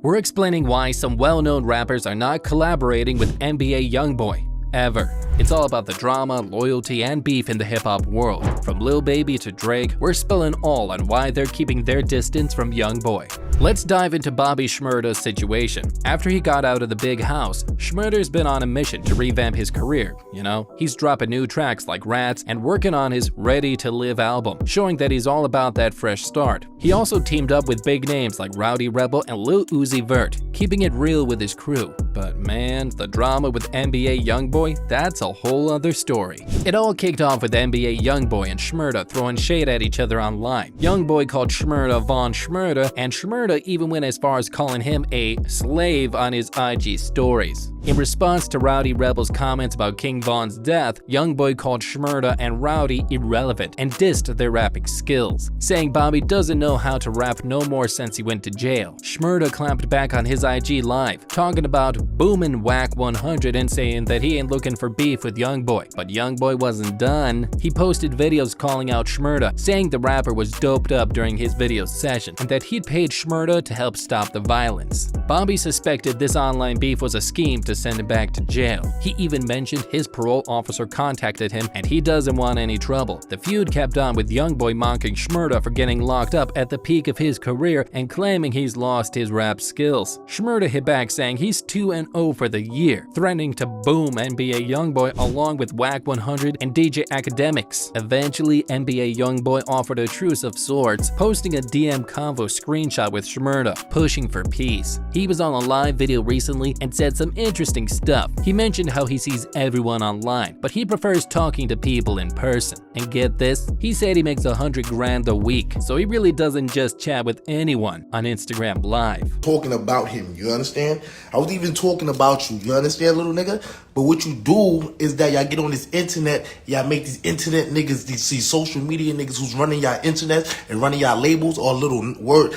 we're explaining why some well-known rappers are not collaborating with NBA Youngboy ever. It's all about the drama, loyalty, and beef in the hip-hop world. From Lil Baby to Drake, we're spilling all on why they're keeping their distance from Youngboy. Let's dive into Bobby Shmurda's situation. After he got out of the big house, Shmurda's been on a mission to revamp his career, you know? He's dropping new tracks like Rats and working on his Ready to Live album, showing that he's all about that fresh start. He also teamed up with big names like Rowdy Rebel and Lil Uzi Vert, keeping it real with his crew. But man, the drama with NBA Youngboy, that's a whole other story. It all kicked off with NBA Youngboy and Shmurda throwing shade at each other online. Youngboy called Shmurda Von Shmurda, and Shmurda even went as far as calling him a slave on his IG stories. In response to Rowdy Rebel's comments about King Von's death, Youngboy called Shmurda and Rowdy irrelevant and dissed their rapping skills, saying Bobby doesn't know how to rap no more since he went to jail. Shmurda clapped back on his IG live, talking about boomin' Whack 100 and saying that he ain't looking for beef with Youngboy. But Youngboy wasn't done. He posted videos calling out Shmurda, saying the rapper was doped up during his video session and that he'd paid Shmurda to help stop the violence. Bobby suspected this online beef was a scheme to send him back to jail. He even mentioned his parole officer contacted him and he doesn't want any trouble. The feud kept on with Youngboy mocking Shmurda for getting locked up at the peak of his career and claiming he's lost his rap skills. Shmurda hit back saying he's 2-0 for the year, threatening to boom NBA Youngboy along with Whack 100 and DJ Academics. Eventually, NBA Youngboy offered a truce of sorts, posting a DM convo screenshot with Shmurda, pushing for peace. He was on a live video recently and said some interesting stuff. He mentioned how he sees everyone online, but he prefers talking to people in person. And get this, he said he makes 100 grand a week, so he really doesn't just chat with anyone on Instagram Live. Talking about him, you understand? I was even talking about you understand, little nigga? But what you do is that y'all get on this internet, y'all make these internet niggas, these social media niggas who's running y'all internet and running y'all labels, or little white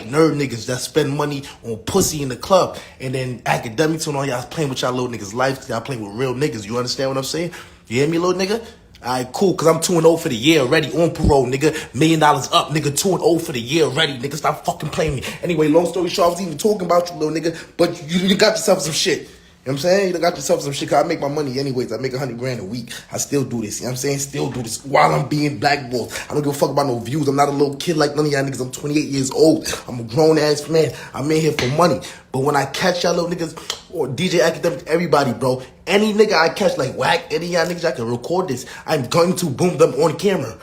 nerd niggas that spend money on pussy in the club, and then academics and all y'all playing with y'all little niggas' life because y'all playing with real niggas. You understand what I'm saying? You hear me, little nigga? Alright, cool, cause I'm 2-0 for the year already on parole, nigga. $1 million up, nigga. 2-0 for the year already, nigga. Stop fucking playing me. Anyway, long story short, I was even talking about you, little nigga, but you got yourself some shit. You know what I'm saying? You got yourself some shit, cause I make my money anyways. I make 100 grand a week. I still do this, you know what I'm saying? Still do this while I'm being blackballed. I don't give a fuck about no views. I'm not a little kid like none of y'all niggas. I'm 28 years old. I'm a grown ass man. I'm in here for money. But when I catch y'all little niggas, or DJ Academic, everybody, bro, any nigga I catch like Whack, any of y'all niggas, I can record this. I'm going to boom them on camera.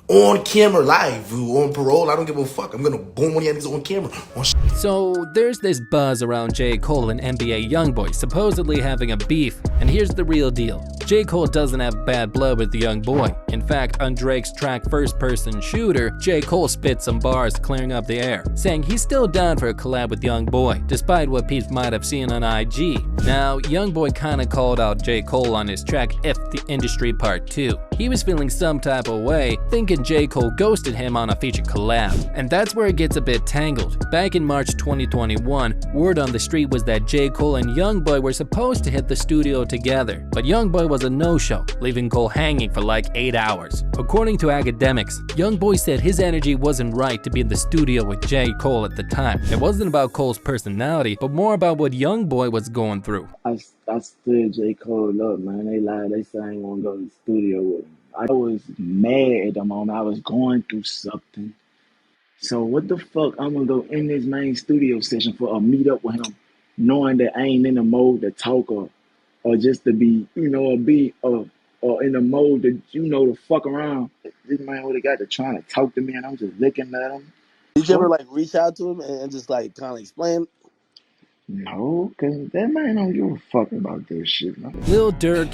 On camera, live, on parole, I don't give a fuck. I'm gonna boom one of y'all niggas on camera. So there's this buzz around J. Cole and NBA Youngboy supposedly having a beef, and here's the real deal. J. Cole doesn't have bad blood with the young boy. In fact, on Drake's track First Person Shooter, J. Cole spit some bars clearing up the air, saying he's still down for a collab with Youngboy, despite what peeps might have seen on IG. Now, Youngboy kinda called out J. Cole on his track F the Industry Part 2. He was feeling some type of way, thinking J. Cole ghosted him on a featured collab. And that's where it gets a bit tangled. Back in March 2021, word on the street was that J. Cole and Youngboy were supposed to hit the studio together, but Youngboy was a no-show, leaving Cole hanging for like 8 hours. According to Academics, Youngboy said his energy wasn't right to be in the studio with J. Cole at the time. It wasn't about Cole's personality, but more about what Youngboy was going through. I stood J. Cole up, man. They lied. They said I ain't want to go to the studio with him. I was mad at the moment. I was going through something. So what the fuck I'm gonna go in this main studio session for a meet up with him, knowing that I ain't in the mode to talk or just to be, or in the mode to, to fuck around. This man would have got to trying to talk to me and I'm just looking at him. Did you ever like reach out to him and just like kind of explain? No, cause that man don't give a fuck about this shit, man. Lil Durk,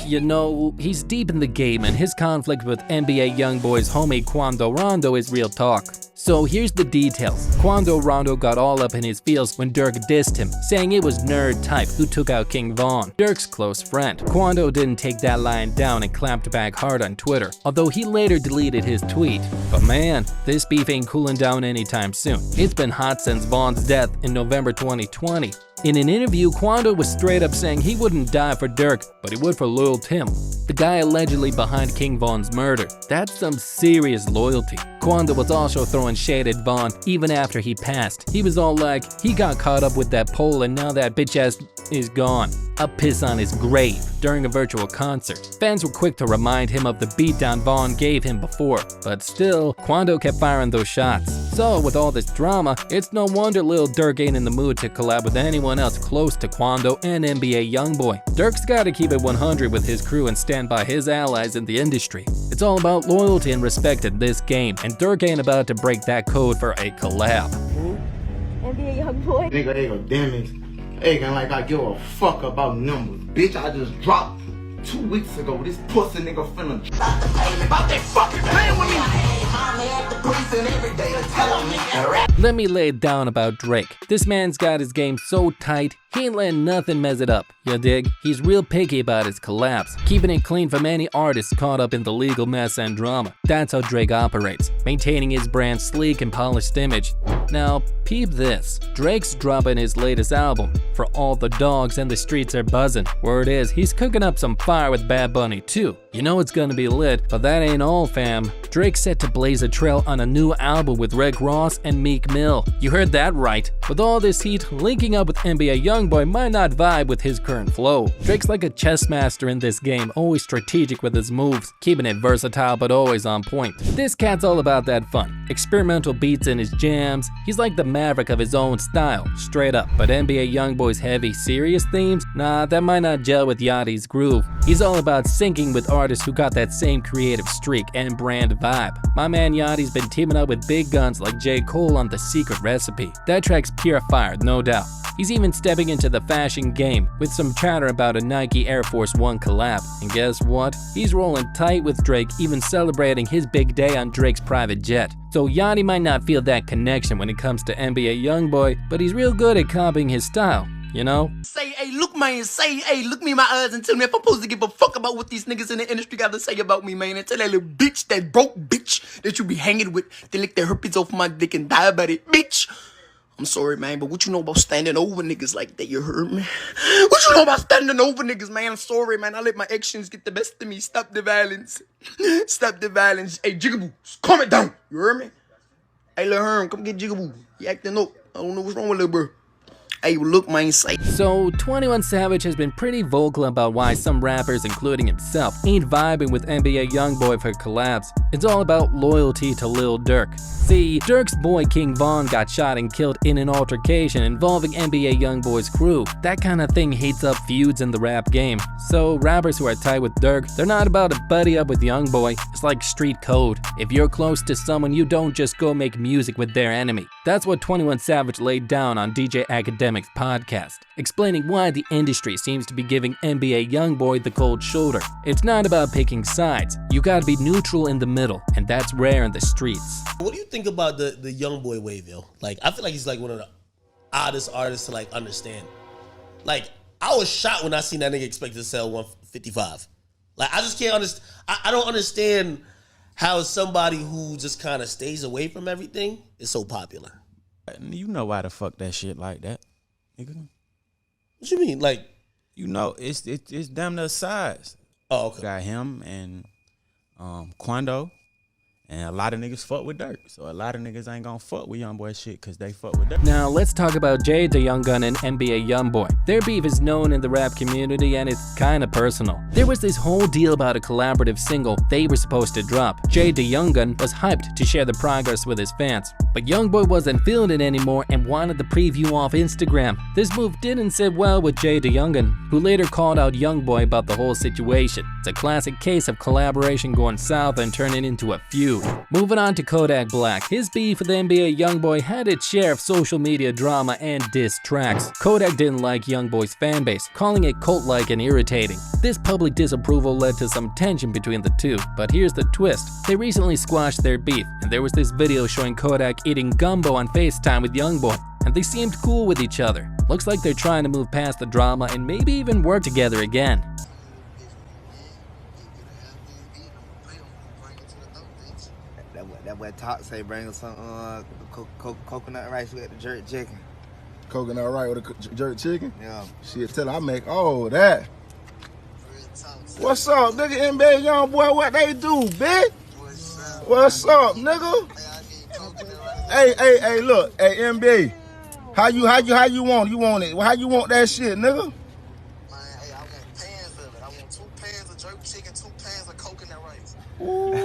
he's deep in the game and his conflict with NBA Youngboy's homie Quando Rondo is real talk. So here's the details. Quando Rondo got all up in his feels when Durk dissed him, saying it was Nerd Type who took out King Von, Durk's close friend. Quando didn't take that line down and clapped back hard on Twitter, although he later deleted his tweet. But man, this beef ain't cooling down anytime soon. It's been hot since Von's death in November 2020. In an interview, Quando was straight up saying he wouldn't die for Durk, but he would for Lil Tim. The guy allegedly behind King Von's murder. That's some serious loyalty. Quando was also throwing shade at Von even after he passed. He was all like, he got caught up with that pole and now that bitch ass is gone. A piss on his grave during a virtual concert. Fans were quick to remind him of the beatdown Von gave him before, but still, Quando kept firing those shots. So with all this drama, it's no wonder Lil Durk ain't in the mood to collab with anyone else close to Quando and NBA Youngboy. Durk's gotta keep it 100 with his crew and stand by his allies in the industry. It's all about loyalty and respect in this game, and Durk ain't about to break that code for a collab. NBA Youngboy. Nigga ain't gonna damage. Ain't like I give a fuck about numbers. Bitch, I just dropped 2 weeks ago. This pussy nigga finna stop the payment about that fucking playing with me. Let me lay it down about Drake. This man's got his game so tight, he ain't letting nothing mess it up, you dig? He's real picky about his collabs, keeping it clean from any artist caught up in the legal mess and drama. That's how Drake operates, maintaining his brand's sleek and polished image. Now, peep this. Drake's dropping his latest album, For All the Dogs and the Streets Are Buzzing. Word is, he's cooking up some fire with Bad Bunny too. You know it's gonna be lit, but that ain't all, fam. Drake's set to blaze a trail on a new album with Rick Ross and Meek Mill. You heard that right. With all this heat, linking up with NBA Youngboy might not vibe with his current flow. Drake's like a chess master in this game, always strategic with his moves, keeping it versatile but always on point. This cat's all about that fun. Experimental beats in his jams. He's like the maverick of his own style, straight up. But NBA Youngboy's heavy, serious themes? Nah, that might not gel with Yachty's groove. He's all about syncing with artists who got that same creative streak and brand vibe. My man Yachty's been teaming up with big guns like J. Cole on The Secret Recipe. That track's pure fire, no doubt. He's even stepping into the fashion game with some chatter about a Nike Air Force One collab. And guess what? He's rolling tight with Drake, even celebrating his big day on Drake's private jet. So Yachty might not feel that connection when it comes to NBA Youngboy, but he's real good at copying his style, you know? Say, hey, look, man, say, hey, look me in my eyes and tell me if I'm supposed to give a fuck about what these niggas in the industry got to say about me, man. And tell that little bitch, that broke bitch that you be hanging with, they lick their herpes off my dick and die about it, bitch. I'm sorry, man, but what you know about standing over niggas like that, you heard me? What you know about standing over niggas, man? I'm sorry, man, I let my actions get the best of me. Stop the violence. Stop the violence. Hey, Jigaboo, calm it down, you heard me? Hey, Lil Herm, come get Jigaboo. He acting up. I don't know what's wrong with Lil bro. Hey, look, man, say. So, 21 Savage has been pretty vocal about why some rappers, including himself, ain't vibing with NBA Youngboy for collabs. It's all about loyalty to Lil Durk. See, Durk's boy King Von got shot and killed in an altercation involving NBA Youngboy's crew. That kind of thing heats up feuds in the rap game. So, rappers who are tight with Durk, they're not about to buddy up with Youngboy. It's like street code. If you're close to someone, you don't just go make music with their enemy. That's what 21 Savage laid down on DJ Academic's podcast, explaining why the industry seems to be giving NBA Youngboy the cold shoulder. It's not about picking sides. You gotta be neutral in the middle, and that's rare in the streets. What do you think about the Youngboy wave, yo? Like, I feel like he's like one of the oddest artists to like understand. Like, I was shocked when I seen that nigga expected to sell 155. Like, I just can't understand. I don't understand how somebody who just kind of stays away from everything is so popular. You know why the fuck that shit like that, nigga? What you mean? Like, you know, it's damn near size. Oh, okay. Got him and Quando, and a lot of niggas fuck with Durk. So a lot of niggas ain't gonna fuck with Youngboy shit because they fuck with Durk. Now let's talk about Jay the Young Gun and NBA Youngboy. Their beef is known in the rap community and it's kinda personal. There was this whole deal about a collaborative single they were supposed to drop. Jay the Young Gun was hyped to share the progress with his fans, but Youngboy wasn't feeling it anymore and wanted the preview off Instagram. This move didn't sit well with Jay the Young Gun, who later called out Youngboy about the whole situation. It's a classic case of collaboration going south and turning into a feud. Moving on to Kodak Black, his beef with NBA Youngboy had its share of social media drama and diss tracks. Kodak didn't like Youngboy's fanbase, calling it cult-like and irritating. This public disapproval led to some tension between the two, but here's the twist. They recently squashed their beef, and there was this video showing Kodak eating gumbo on FaceTime with Youngboy, and they seemed cool with each other. Looks like they're trying to move past the drama and maybe even work together again. That boy Talk say bring us some coconut rice with the jerk chicken. Coconut rice with the jerk chicken? Yeah. Shit, tell her I make all that. Real talk. What's up, nigga? NBA Youngboy, what they do, bitch? What's up, nigga? Hey, look, hey, NBA. How you want? You want it? How you want that shit, nigga? Ooh,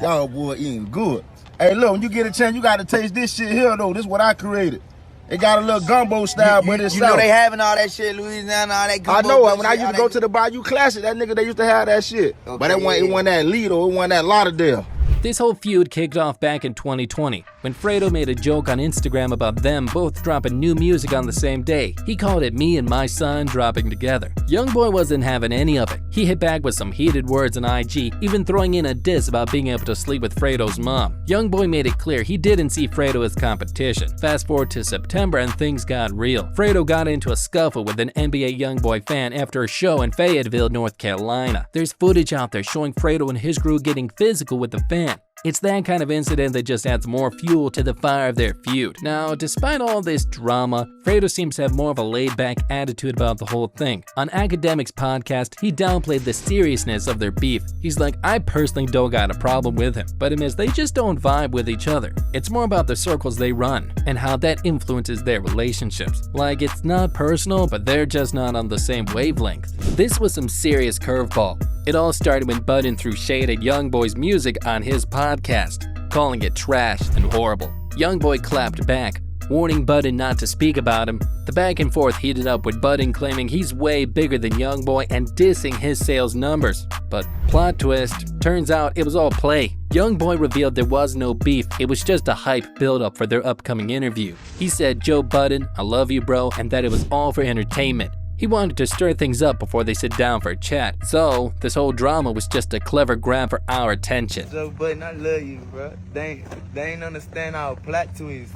y'all boy eating good. Hey, look, when you get a chance, you gotta taste this shit here, though. This is what I created. It got a little gumbo style, but it's You know they having all that shit, Louisiana, all that gumbo. I know. When I used to go to the Bayou Classic, that nigga, they used to have that shit. Okay, but it wasn't that Lido, it wasn't that Lauderdale. This whole feud kicked off back in 2020 when Fredo made a joke on Instagram about them both dropping new music on the same day. He called it me and my son dropping together. Youngboy wasn't having any of it. He hit back with some heated words on IG, even throwing in a diss about being able to sleep with Fredo's mom. Youngboy made it clear he didn't see Fredo as competition. Fast forward to September and things got real. Fredo got into a scuffle with an NBA Youngboy fan after a show in Fayetteville, North Carolina. There's footage out there showing Fredo and his crew getting physical with the fan. It's that kind of incident that just adds more fuel to the fire of their feud. Now, despite all this drama, Fredo seems to have more of a laid-back attitude about the whole thing. On Academic's podcast, he downplayed the seriousness of their beef. He's like, I personally don't got a problem with him, but admits they just don't vibe with each other. It's more about the circles they run and how that influences their relationships. Like, it's not personal, but they're just not on the same wavelength. This was some serious curveball. It all started when Budden threw shade at Youngboy's music on his podcast, calling it trash and horrible. Youngboy clapped back, warning Budden not to speak about him. The back and forth heated up with Budden claiming he's way bigger than Youngboy and dissing his sales numbers. But plot twist, turns out it was all play. Youngboy revealed there was no beef, it was just a hype build-up for their upcoming interview. He said, Joe Budden, I love you bro, and that it was all for entertainment. He wanted to stir things up before they sit down for a chat, so this whole drama was just a clever grab for our attention. Joe Budden, I love you, bro. They ain't understand our plot twist.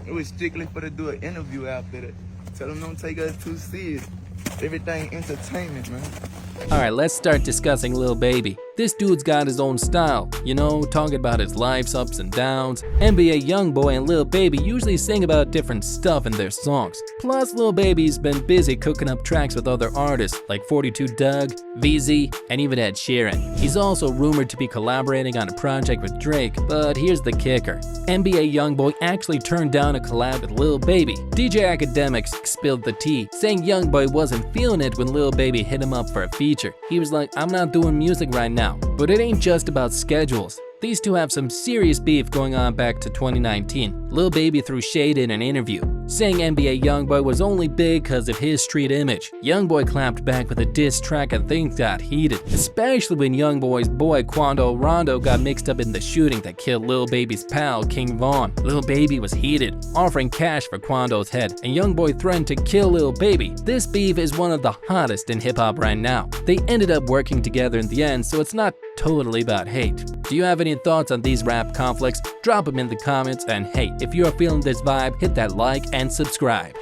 It was strictly for to do an interview after that. Tell them don't take us too serious. Everything entertainment, man. Alright, let's start discussing Lil Baby. This dude's got his own style, you know, talking about his life's ups and downs. NBA Youngboy and Lil Baby usually sing about different stuff in their songs. Plus, Lil Baby's been busy cooking up tracks with other artists like 42 Doug, VZ, and even Ed Sheeran. He's also rumored to be collaborating on a project with Drake, but here's the kicker. NBA Youngboy actually turned down a collab with Lil Baby. DJ Academics spilled the tea, saying Youngboy wasn't feeling it when Lil Baby hit him up for a feature. He was like, I'm not doing music right now. But it ain't just about schedules. These two have some serious beef going on back to 2019. Lil Baby threw shade in an interview, saying NBA Youngboy was only big because of his street image. Youngboy clapped back with a diss track and things got heated, especially when Youngboy's boy Quando Rondo got mixed up in the shooting that killed Lil Baby's pal King Von. Lil Baby was heated, offering cash for Quando's head, and Youngboy threatened to kill Lil Baby. This beef is one of the hottest in hip-hop right now. They ended up working together in the end, so it's not totally about hate. Do you have any thoughts on these rap conflicts? Drop them in the comments, and hey, if you're feeling this vibe, hit that like and subscribe.